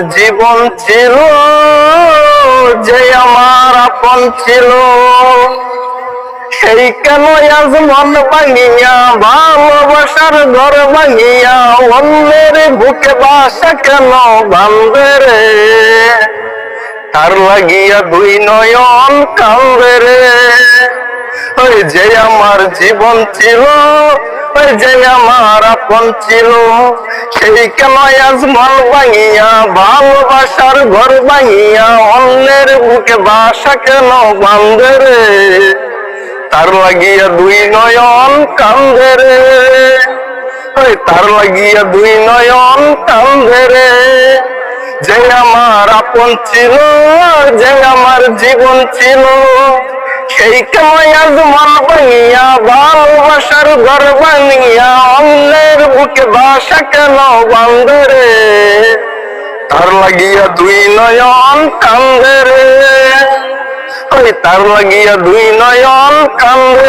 জীবন ছিল, যে আমার আপন ছিল, সেই কেন আজ মন ভাঙিয়া, ভালোবাসার ঘর ভাঙিয়া, অন্যের বুকে বাসা কেন বাঁধে রে? তার লাগিয়া দুই নয়ন কান্দে রে। ওই যে আমার জীবন ছিল, ওই যে আমার আপন ছিল, সেই কেন আজ মন ভাঙিয়া, ভালোবাসার ঘর ভাঙিয়া, অন্যের বুকে বাসা কেন বাঁধে রে? তার লাগিয়া দুই নয়ন কান্দে রে। ওই তার লাগিয়া দুই নয়ন কান্দে রে। যে আমার আপন ছিল, যে আমার জীবন ছিল, সেই কেমন আজ মন ভাঙিয়া, ভালোবাসার ঘর ভাঙিয়া, অন্যের বুকে বাসা কেন বাঁধে রে? তার লাগিয়া দুই নয়ন কান্দে রে। ওই তার লাগিয়া দুই নয়ন কান্দে